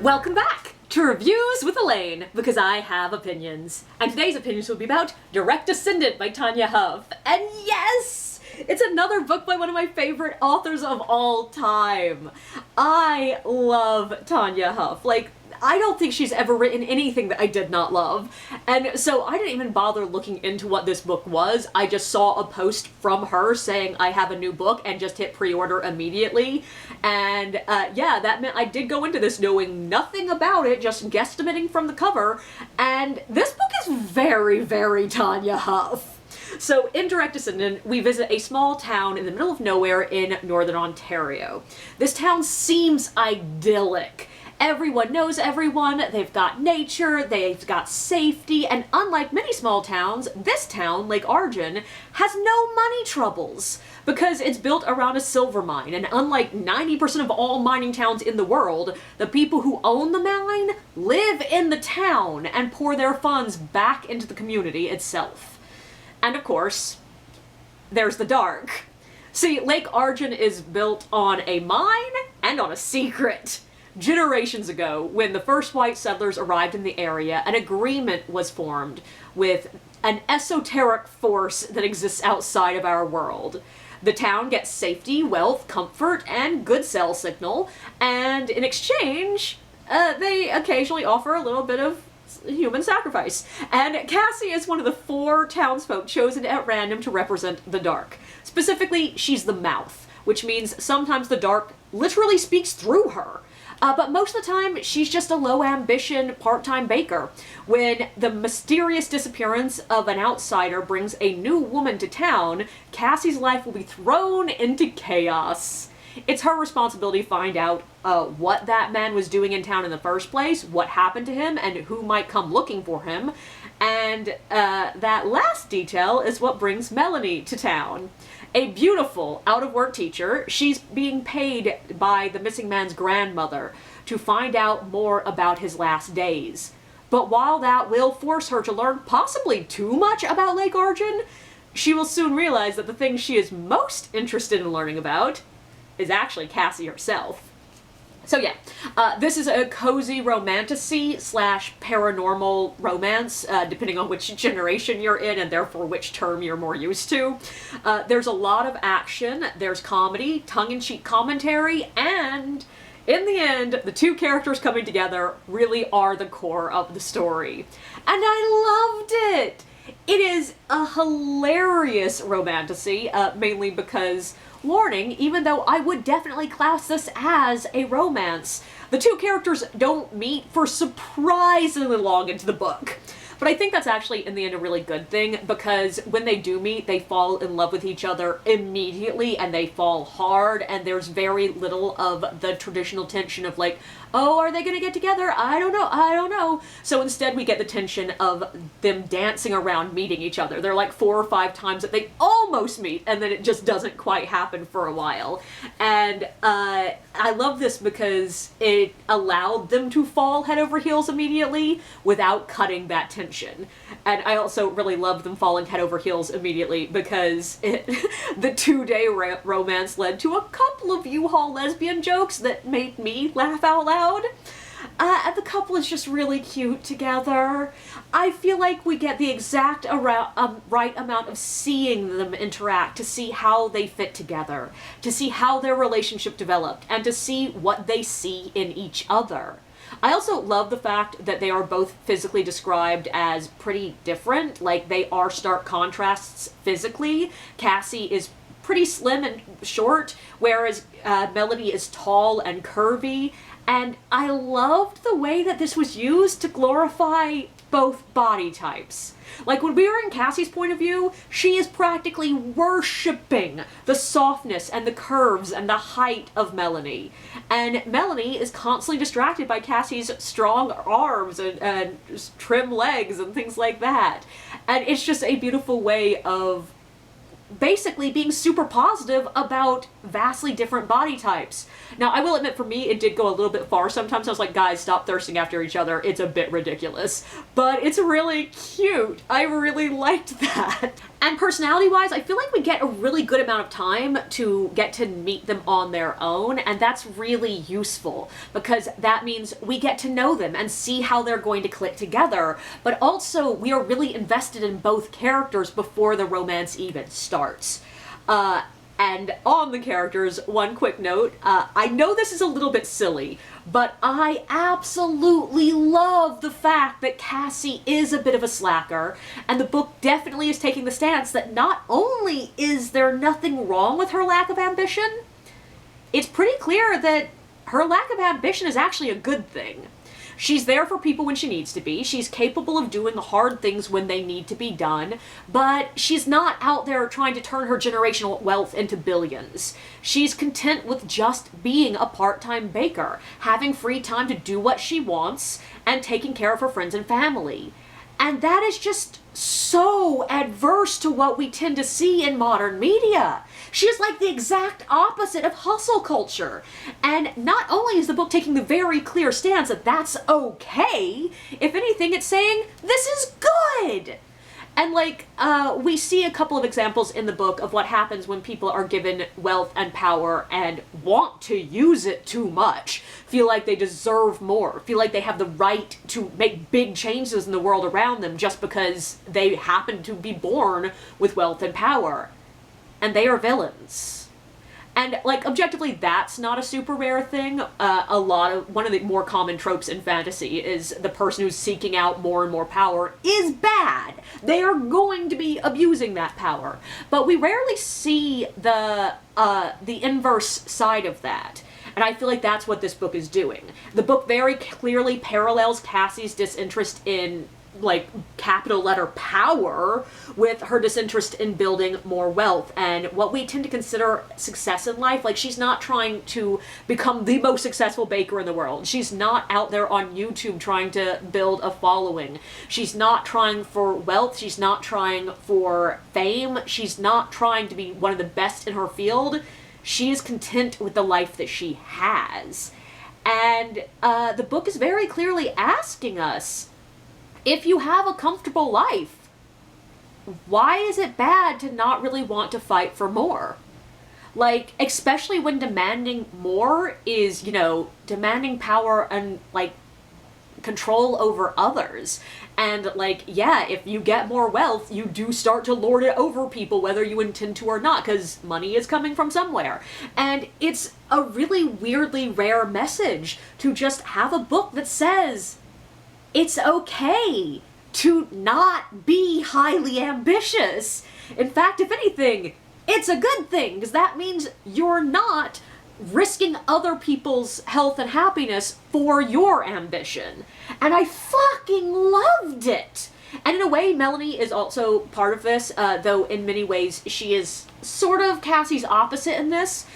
Welcome back to Reviews with Elaine, because I have opinions. And today's opinions will be about Descendant by Tanya Huff. And yes! It's another book by one of my favorite authors of all time. I love Tanya Huff. Like, I don't think she's ever written anything that I did not love. And so I didn't even bother looking into what this book was. I just saw a post from her saying I have a new book and just hit pre-order immediately. And yeah, that meant I did go into this knowing nothing about it, just guesstimating from the cover. And this book is very, very Tanya Huff. So in Descendant, we visit a small town in the middle of nowhere in northern Ontario. This town seems idyllic. Everyone knows everyone, they've got nature, they've got safety, and unlike many small towns, this town, Lake Argin, has no money troubles because it's built around a silver mine, and unlike 90% of all mining towns in the world, the people who own the mine live in the town and pour their funds back into the community itself. And of course, there's the dark. See, Lake Argin is built on a mine and on a secret. Generations ago, when the first white settlers arrived in the area, an agreement was formed with an esoteric force that exists outside of our world. The town gets safety, wealth, comfort, and good cell signal, and in exchange, they occasionally offer a little bit of human sacrifice. And Cassie is one of the 4 townsfolk chosen at random to represent the dark. Specifically, she's the mouth, which means sometimes the dark literally speaks through her. But most of the time, she's just a low-ambition, part-time baker. When the mysterious disappearance of an outsider brings a new woman to town, Cassie's life will be thrown into chaos. It's her responsibility to find out what that man was doing in town in the first place, what happened to him, and who might come looking for him. And that last detail is what brings Melanie to town. A beautiful, out-of-work teacher, she's being paid by the missing man's grandmother to find out more about his last days. But while that will force her to learn possibly too much about Lake Argin, she will soon realize that the thing she is most interested in learning about is actually Cassie herself. So yeah, this is a cozy romantasy / paranormal romance, depending on which generation you're in and therefore which term you're more used to. There's a lot of action, there's comedy, tongue-in-cheek commentary, and in the end, the 2 characters coming together really are the core of the story. And I loved it! It is a hilarious romantasy, mainly because, warning, even though I would definitely class this as a romance, the 2 characters don't meet for surprisingly long into the book. But I think that's actually, in the end, a really good thing, because when they do meet, they fall in love with each other immediately, and they fall hard, and there's very little of the traditional tension of like, oh, are they gonna get together? I don't know. So instead we get the tension of them dancing around meeting each other. There are like 4 or 5 times that they almost meet, and then it just doesn't quite happen for a while. And I love this because it allowed them to fall head over heels immediately without cutting that tension. And I also really loved them falling head over heels immediately because the 2-day romance led to a couple of U-Haul lesbian jokes that made me laugh out loud. And the couple is just really cute together. I feel like we get the exact right amount of seeing them interact to see how they fit together, to see how their relationship developed, and to see what they see in each other. I also love the fact that they are both physically described as pretty different, like they are stark contrasts physically. Cassie is pretty slim and short, whereas Melanie is tall and curvy. And I loved the way that this was used to glorify both body types. Like, when we were in Cassie's point of view, she is practically worshipping the softness and the curves and the height of Melanie. And Melanie is constantly distracted by Cassie's strong arms and trim legs and things like that. And it's just a beautiful way of basically being super positive about vastly different body types. Now, I will admit, for me, it did go a little bit far. Sometimes I was like, guys, stop thirsting after each other. It's a bit ridiculous. But it's really cute. I really liked that. And personality-wise, I feel like we get a really good amount of time to get to meet them on their own, and that's really useful, because that means we get to know them and see how they're going to click together, but also we are really invested in both characters before the romance even starts. And on the characters, one quick note, I know this is a little bit silly, but I absolutely love the fact that Cassie is a bit of a slacker, and the book definitely is taking the stance that not only is there nothing wrong with her lack of ambition, it's pretty clear that her lack of ambition is actually a good thing. She's there for people when she needs to be. She's capable of doing hard things when they need to be done, but she's not out there trying to turn her generational wealth into billions. She's content with just being a part-time baker, having free time to do what she wants, and taking care of her friends and family. And that is just so adverse to what we tend to see in modern media. She is like the exact opposite of hustle culture. And not only is the book taking the very clear stance that that's okay, if anything, it's saying, this is good! And like, we see a couple of examples in the book of what happens when people are given wealth and power and want to use it too much, feel like they deserve more, feel like they have the right to make big changes in the world around them just because they happen to be born with wealth and power. And they are villains. And, like, objectively, that's not a super rare thing. One of the more common tropes in fantasy is the person who's seeking out more and more power is bad. They are going to be abusing that power. But we rarely see the inverse side of that. And I feel like that's what this book is doing. The book very clearly parallels Cassie's disinterest in, like, capital letter power with her disinterest in building more wealth and what we tend to consider success in life. Like, she's not trying to become the most successful baker in the world. She's not out there on YouTube trying to build a following. She's not trying for wealth. She's not trying for fame. She's not trying to be one of the best in her field. She is content with the life that she has. And the book is very clearly asking us, if you have a comfortable life, why is it bad to not really want to fight for more? Like, especially when demanding more is, you know, demanding power and, like, control over others. And, like, yeah, if you get more wealth, you do start to lord it over people, whether you intend to or not, because money is coming from somewhere. And it's a really weirdly rare message to just have a book that says, it's okay to not be highly ambitious. In fact, if anything, it's a good thing, because that means you're not risking other people's health and happiness for your ambition. And I fucking loved it! And in a way, Melanie is also part of this, though in many ways she is sort of Cassie's opposite in this.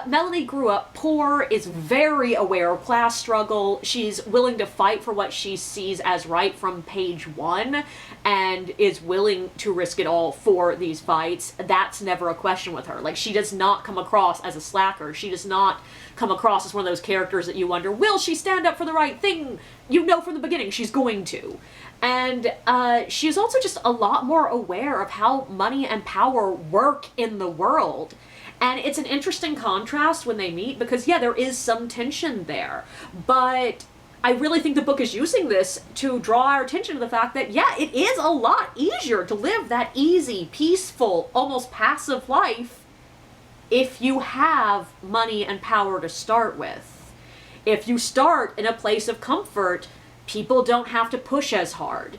Melanie grew up poor, is very aware of class struggle, she's willing to fight for what she sees as right from page one, and is willing to risk it all for these fights. That's never a question with her. Like, she does not come across as a slacker. She does not come across as one of those characters that you wonder, will she stand up for the right thing? You know from the beginning she's going to. And she's also just a lot more aware of how money and power work in the world. And it's an interesting contrast when they meet, because yeah, there is some tension there. But I really think the book is using this to draw our attention to the fact that, yeah, it is a lot easier to live that easy, peaceful, almost passive life if you have money and power to start with. If you start in a place of comfort, people don't have to push as hard.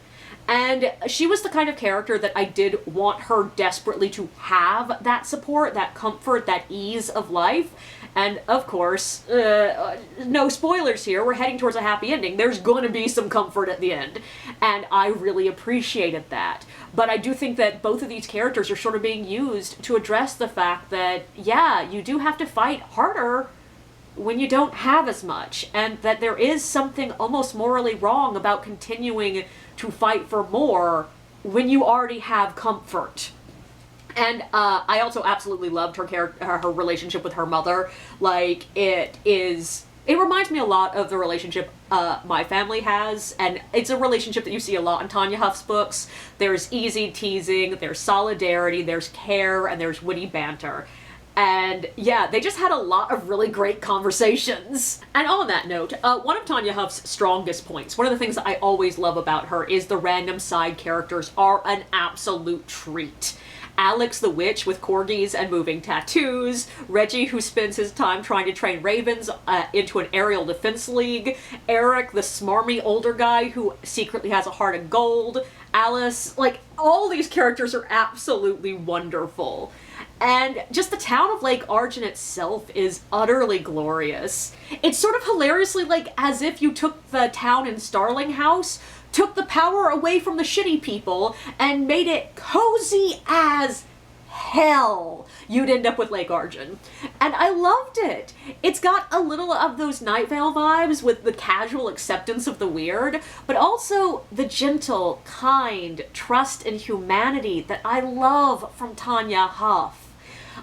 And she was the kind of character that I did want her desperately to have that support, that comfort, that ease of life. And of course, no spoilers here, we're heading towards a happy ending. There's going to be some comfort at the end. And I really appreciated that. But I do think that both of these characters are sort of being used to address the fact that, yeah, you do have to fight harder when you don't have as much, and that there is something almost morally wrong about continuing to fight for more when you already have comfort. And I also absolutely loved her relationship with her mother. Like, it is It reminds me a lot of the relationship my family has, and it's a relationship that you see a lot in Tanya Huff's books. There's easy teasing, there's solidarity, there's care, and there's witty banter. And yeah, they just had a lot of really great conversations. And on that note, one of Tanya Huff's strongest points, one of the things that I always love about her, is the random side characters are an absolute treat. Alex the witch with corgis and moving tattoos, Reggie who spends his time trying to train ravens into an aerial defense league, Eric the smarmy older guy who secretly has a heart of gold, Alice, like, all these characters are absolutely wonderful. And just the town of Lake Argent itself is utterly glorious. It's sort of hilariously like as if you took the town in Starling House, took the power away from the shitty people, and made it cozy as hell. You'd end up with Lake Argent. And I loved it. It's got a little of those Night Vale vibes with the casual acceptance of the weird, but also the gentle, kind trust in humanity that I love from Tanya Huff.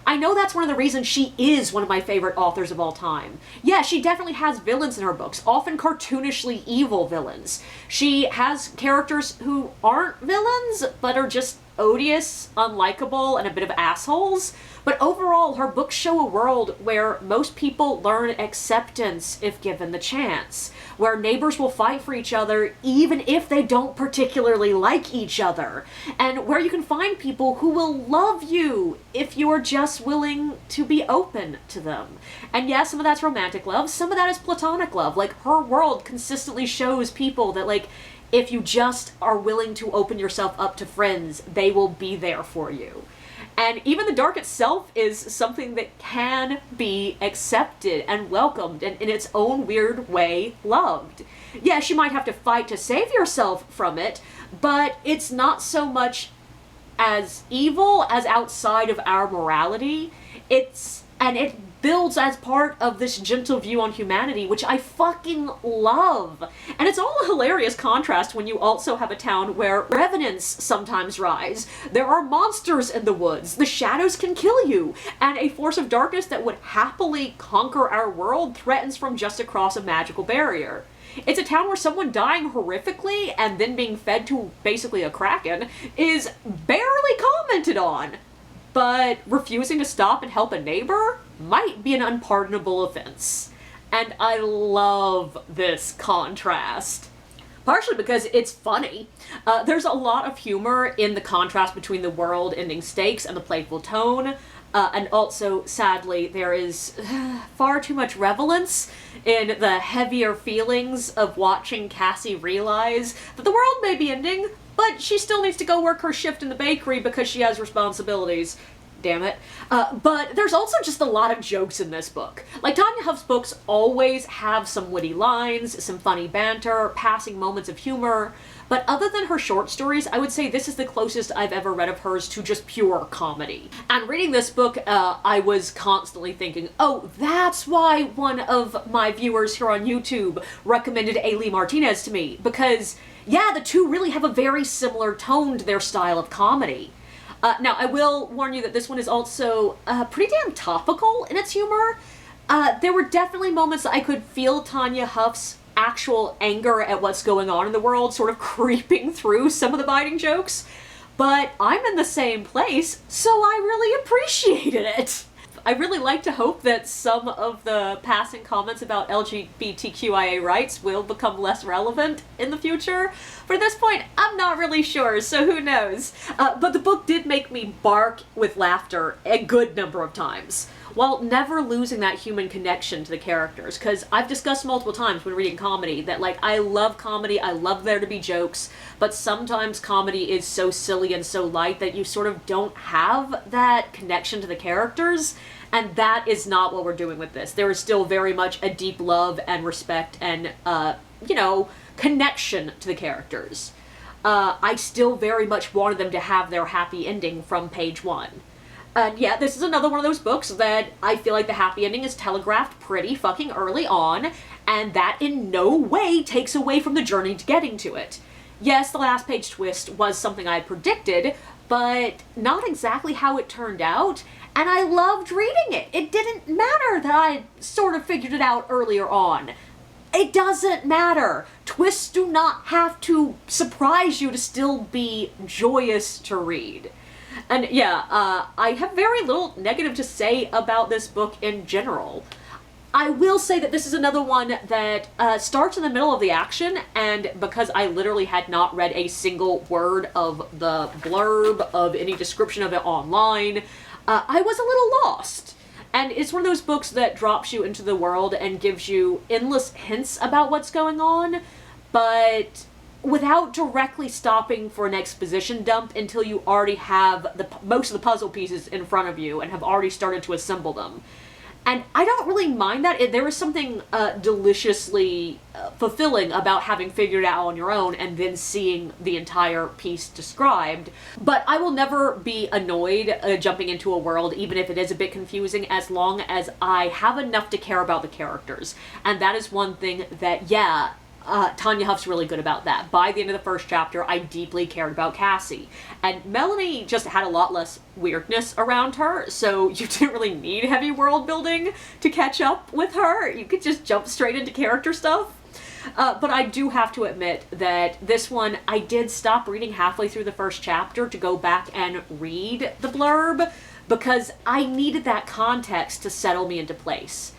I know that's one of the reasons she is one of my favorite authors of all time. Yeah, she definitely has villains in her books, often cartoonishly evil villains. She has characters who aren't villains, but are just odious, unlikable, and a bit of assholes. But overall, her books show a world where most people learn acceptance if given the chance, where neighbors will fight for each other even if they don't particularly like each other, and where you can find people who will love you if you are just willing to be open to them. And yeah, some of that's romantic love, some of that is platonic love. Like, her world consistently shows people that, like, if you just are willing to open yourself up to friends, they will be there for you. And even the dark itself is something that can be accepted and welcomed and in its own weird way loved. Yes, you might have to fight to save yourself from it, but it's not so much as evil as outside of our morality. It builds as part of this gentle view on humanity, which I fucking love. And it's all a hilarious contrast when you also have a town where revenants sometimes rise. There are monsters in the woods, the shadows can kill you, and a force of darkness that would happily conquer our world threatens from just across a magical barrier. It's a town where someone dying horrifically and then being fed to basically a kraken is barely commented on. But refusing to stop and help a neighbor might be an unpardonable offense. And I love this contrast. Partially because it's funny. There's a lot of humor in the contrast between the world-ending stakes and the playful tone. And also, sadly, there is far too much relevance in the heavier feelings of watching Cassie realize that the world may be ending, but she still needs to go work her shift in the bakery because she has responsibilities. Damn it. But there's also just a lot of jokes in this book. Like, Tanya Huff's books always have some witty lines, some funny banter, passing moments of humor, but other than her short stories, I would say this is the closest I've ever read of hers to just pure comedy. And reading this book, I was constantly thinking, oh, that's why one of my viewers here on YouTube recommended A. Lee Martinez to me, because yeah, the two really have a very similar tone to their style of comedy. Now, I will warn you that this one is also pretty damn topical in its humor. There were definitely moments that I could feel Tanya Huff's actual anger at what's going on in the world sort of creeping through some of the biting jokes, but I'm in the same place, so I really appreciated it. I really like to hope that some of the passing comments about LGBTQIA rights will become less relevant in the future. But at this point, I'm not really sure, so who knows. But the book did make me bark with laughter a good number of times, while never losing that human connection to the characters. Because I've discussed multiple times when reading comedy that, like, I love comedy, I love there to be jokes, but sometimes comedy is so silly and so light that you sort of don't have that connection to the characters. And that is not what we're doing with this. There is still very much a deep love and respect and, connection to the characters. I still very much wanted them to have their happy ending from page one. And yeah, this is another one of those books that I feel like the happy ending is telegraphed pretty fucking early on, and that in no way takes away from the journey to getting to it. Yes, the last page twist was something I had predicted, but not exactly how it turned out, and I loved reading it. It didn't matter that I sort of figured it out earlier on. It doesn't matter. Twists do not have to surprise you to still be joyous to read. And yeah, I have very little negative to say about this book in general. I will say that this is another one that starts in the middle of the action, and because I literally had not read a single word of the blurb of any description of it online, I was a little lost. And it's one of those books that drops you into the world and gives you endless hints about what's going on, but without directly stopping for an exposition dump until you already have most of the puzzle pieces in front of you and have already started to assemble them. And I don't really mind that. There is something deliciously fulfilling about having figured it out on your own and then seeing the entire piece described. But I will never be annoyed jumping into a world, even if it is a bit confusing, as long as I have enough to care about the characters. And that is one thing that, Tanya Huff's really good about that. By the end of the first chapter, I deeply cared about Cassie. And Melanie just had a lot less weirdness around her, so you didn't really need heavy world building to catch up with her. You could just jump straight into character stuff. But I do have to admit that this one, I did stop reading halfway through the first chapter to go back and read the blurb, because I needed that context to settle me into place.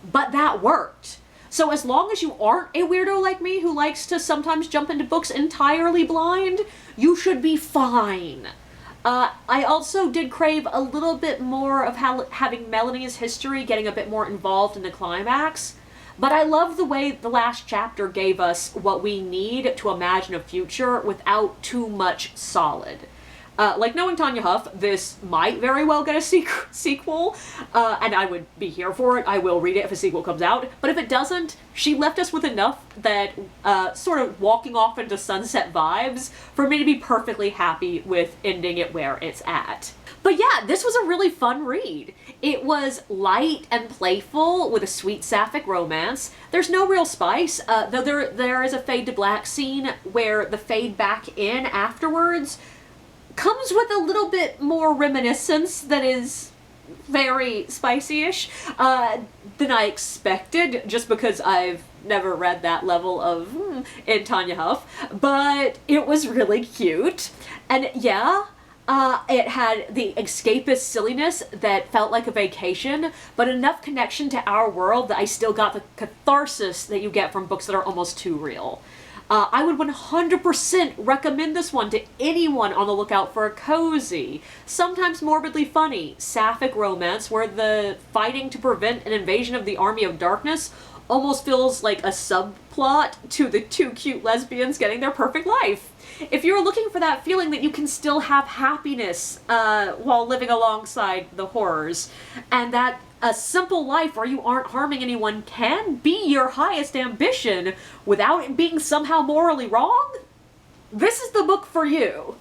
But that worked. So as long as you aren't a weirdo like me who likes to sometimes jump into books entirely blind, you should be fine. I also did crave a little bit more of having Melanie's history getting a bit more involved in the climax, but I love the way the last chapter gave us what we need to imagine a future without too much solid. Like, knowing Tanya Huff, this might very well get a sequel, and I would be here for it. I will read it if a sequel comes out. But if it doesn't, she left us with enough that sort of walking off into sunset vibes for me to be perfectly happy with ending it where it's at. But yeah, this was a really fun read. It was light and playful with a sweet sapphic romance. There's no real spice, though there is a fade to black scene where the fade back in afterwards comes with a little bit more reminiscence that is very spicy-ish than I expected, just because I've never read that level of in Tanya Huff, but it was really cute. And yeah, it had the escapist silliness that felt like a vacation, but enough connection to our world that I still got the catharsis that you get from books that are almost too real. I would 100% recommend this one to anyone on the lookout for a cozy, sometimes morbidly funny, sapphic romance where the fighting to prevent an invasion of the Army of Darkness almost feels like a subplot to the two cute lesbians getting their perfect life. If you're looking for that feeling that you can still have happiness while living alongside the horrors, and that a simple life where you aren't harming anyone can be your highest ambition without it being somehow morally wrong, this is the book for you.